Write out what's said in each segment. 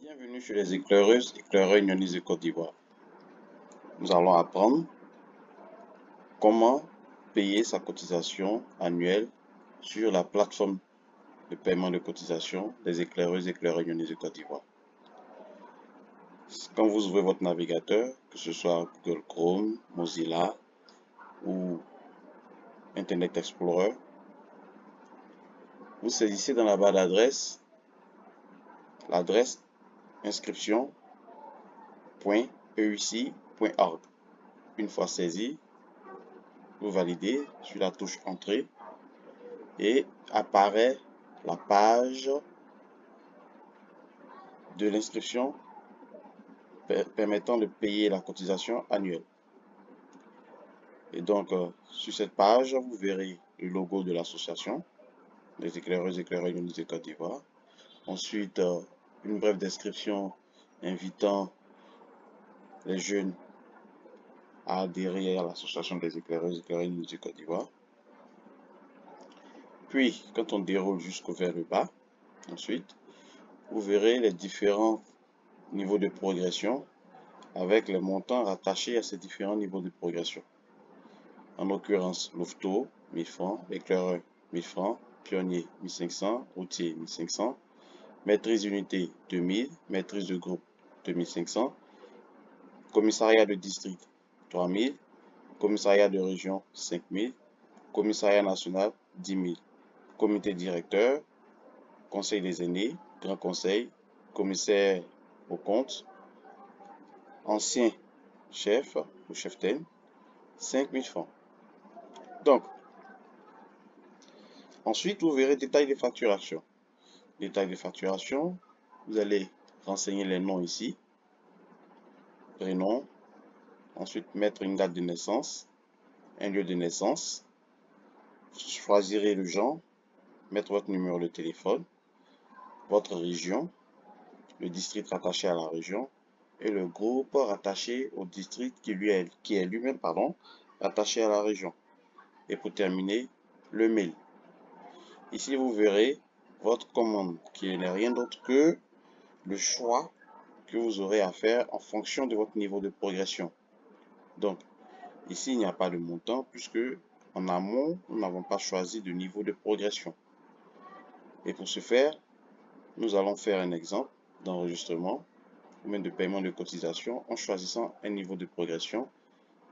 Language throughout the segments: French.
Bienvenue chez les éclaireuses, éclaireurs Nyonis de Côte d'Ivoire. Nous allons apprendre comment payer sa cotisation annuelle sur la plateforme de paiement de cotisation des éclaireuses, éclaireurs Nyonis de Côte d'Ivoire. Quand vous ouvrez votre navigateur, que ce soit Google Chrome, Mozilla ou Internet Explorer, vous saisissez dans la barre d'adresse l'adresse inscription.euc.org. Une fois saisi, vous validez sur la touche Entrée et apparaît la page de l'inscription permettant de payer la cotisation annuelle. Et donc, sur cette page, vous verrez le logo de l'association des éclaireuses et éclaireurs Nyonis de Côte d'Ivoire. Ensuite, une brève description invitant les jeunes à adhérer à l'association des éclaireuses et éclaireurs Nyonis de Côte d'Ivoire. Puis, quand on déroule jusqu'au vers le bas, ensuite, vous verrez les différents niveaux de progression avec les montants rattachés à ces différents niveaux de progression. En l'occurrence, Louveteau, 1000 francs, éclaireur, 1000 francs, pionnier, 1500, routier, 1500, maîtrise unité, 2000, maîtrise de groupe, 2500, commissariat de district, 3000, commissariat de région, 5000, commissariat national, 10 000, comité directeur, conseil des aînés, grand conseil, commissaire au compte, ancien chef ou cheftaine, 5000 francs. Donc, ensuite, vous verrez détail de facturation. Détail de facturation, vous allez renseigner les noms ici, prénom, ensuite mettre une date de naissance, un lieu de naissance, vous choisirez le genre, mettre votre numéro de téléphone, votre région, le district rattaché à la région et le groupe rattaché au district qui est lui-même rattaché à la région. Et pour terminer, le mail. Ici, vous verrez votre commande qui n'est rien d'autre que le choix que vous aurez à faire en fonction de votre niveau de progression. Donc, ici, il n'y a pas de montant puisque en amont, nous n'avons pas choisi de niveau de progression. Et pour ce faire, nous allons faire un exemple d'enregistrement ou même de paiement de cotisation en choisissant un niveau de progression.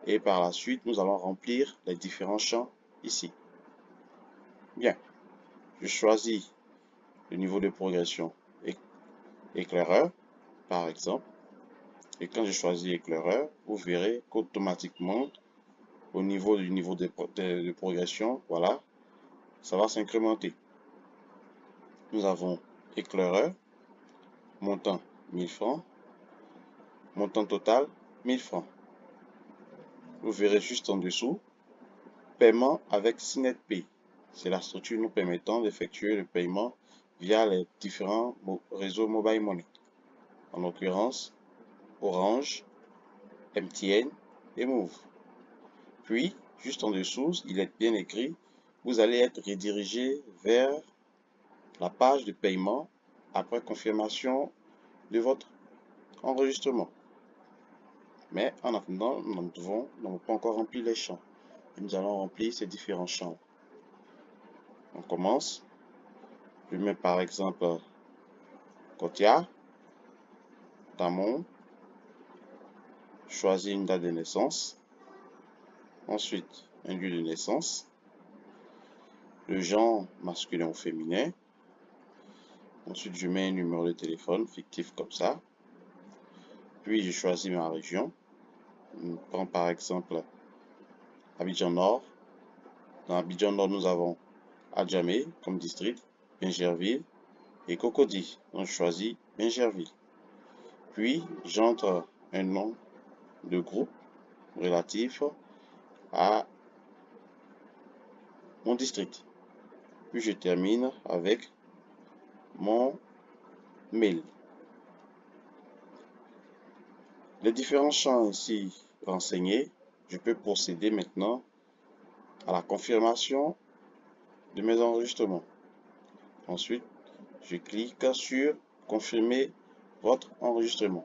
Et par la suite, nous allons remplir les différents champs ici. Bien, je choisis le niveau de progression éclaireur, par exemple. Et quand je choisis éclaireur, vous verrez qu'automatiquement, au niveau du niveau de progression, voilà, ça va s'incrémenter. Nous avons éclaireur, montant 1000 francs, montant total 1000 francs. Vous verrez juste en dessous, paiement avec SynetPay. C'est la structure nous permettant d'effectuer le paiement via les différents réseaux mobile money. En l'occurrence, Orange, MTN et Move. Puis, juste en dessous, il est bien écrit, vous allez être redirigé vers la page de paiement après confirmation de votre enregistrement. Mais en attendant, nous n'avons pas encore rempli les champs. Et nous allons remplir ces différents champs. On commence. Je mets par exemple Kotia, Damon, choisis une date de naissance, ensuite un lieu de naissance, le genre masculin ou féminin, ensuite je mets un numéro de téléphone fictif comme ça, puis je choisis ma région, on prend par exemple Abidjan Nord. Dans Abidjan Nord, nous avons Adjamé comme district, Bingerville et Cocody. Donc je choisis Bingerville. Puis j'entre un nom de groupe relatif à mon district. Puis je termine avec mon mail. Les différents champs ici renseignés, je peux procéder maintenant à la confirmation de mes enregistrements. Ensuite, je clique sur confirmer votre enregistrement.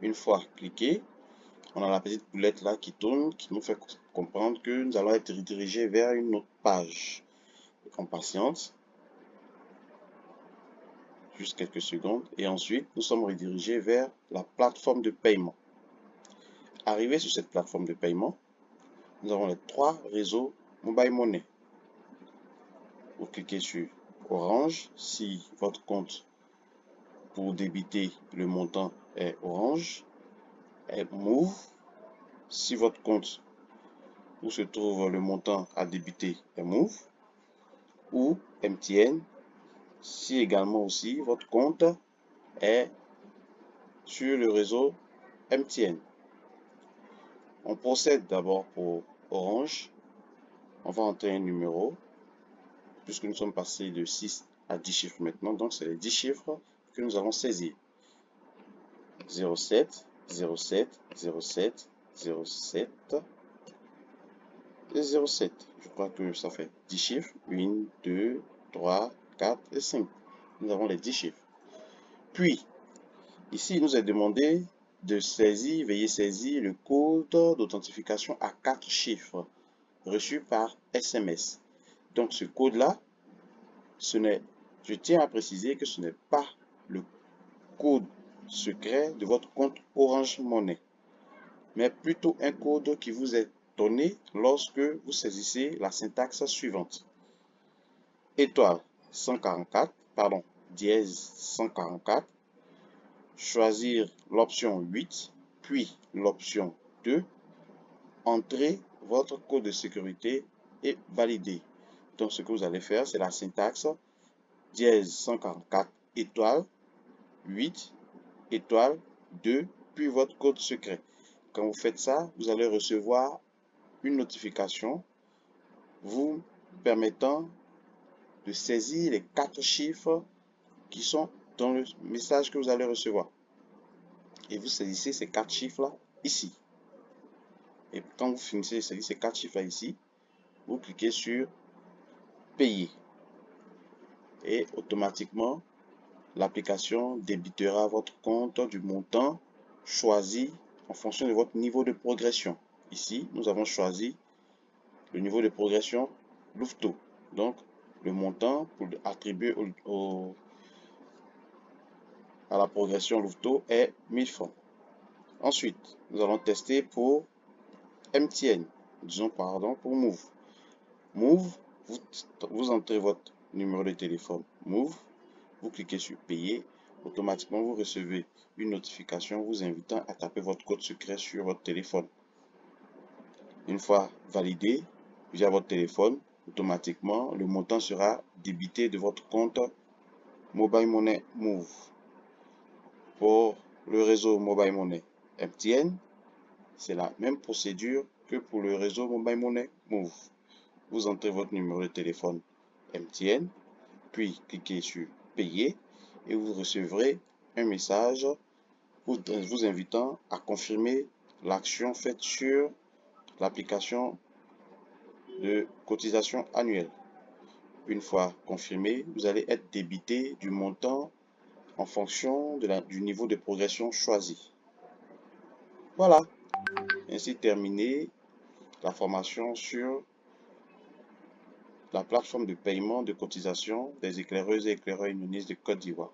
Une fois cliqué, on a la petite boulette là qui tourne, qui nous fait comprendre que nous allons être redirigés vers une autre page. On patiente juste quelques secondes et ensuite nous sommes redirigés vers la plateforme de paiement. Arrivé sur cette plateforme de paiement, nous avons les 3 réseaux Mobile Money. Vous cliquez sur Orange si votre compte pour débiter le montant est Orange, et Move si votre compte où se trouve le montant à débiter est Move, ou MTN si également aussi votre compte est sur le réseau MTN. On procède d'abord pour Orange. On va entrer un numéro, puisque nous sommes passés de 6 à 10 chiffres maintenant, donc c'est les 10 chiffres que nous allons saisir. 07, 07, 07, 07 et 07. Je crois que ça fait 10 chiffres. 1, 2, 3, 4 et 5. Nous avons les 10 chiffres. Puis, ici, il nous est demandé de saisir, veuillez saisir le code d'authentification à 4 chiffres reçu par SMS. Donc, ce code-là, je tiens à préciser que ce n'est pas le code secret de votre compte Orange Money, mais plutôt un code qui vous est donné lorsque vous saisissez la syntaxe suivante. Étoile 144, pardon, dièse 144, choisir l'option 8, puis l'option 2, entrez votre code de sécurité et valider. Donc ce que vous allez faire, c'est la syntaxe dièse 144 étoile 8 étoile 2 puis votre code secret. Quand vous faites ça, vous allez recevoir une notification vous permettant de saisir les 4 chiffres qui sont dans le message que vous allez recevoir. Et vous saisissez ces 4 chiffres-là ici. Et quand vous finissez de saisir ces 4 chiffres-là ici, vous cliquez sur Payer. Et automatiquement, l'application débitera votre compte du montant choisi en fonction de votre niveau de progression. Ici, nous avons choisi le niveau de progression Louveteau. Donc, le montant pour attribuer à la progression Louveteau est 1000 francs. Ensuite, nous allons tester pour MTN. Disons pardon pour Move. Move, vous entrez votre numéro de téléphone Move, vous cliquez sur Payer. Automatiquement, vous recevez une notification vous invitant à taper votre code secret sur votre téléphone. Une fois validé via votre téléphone, automatiquement, le montant sera débité de votre compte Mobile Money Move. Pour le réseau Mobile Money MTN, c'est la même procédure que pour le réseau Mobile Money Move. Vous entrez votre numéro de téléphone MTN, puis cliquez sur Payer et vous recevrez un message vous invitant à confirmer l'action faite sur l'application de cotisation annuelle. Une fois confirmé, vous allez être débité du montant en fonction du niveau de progression choisi. Voilà, ainsi terminé la formation sur la plateforme de paiement de cotisation des éclaireuses et éclaireurs unionistes de Côte d'Ivoire.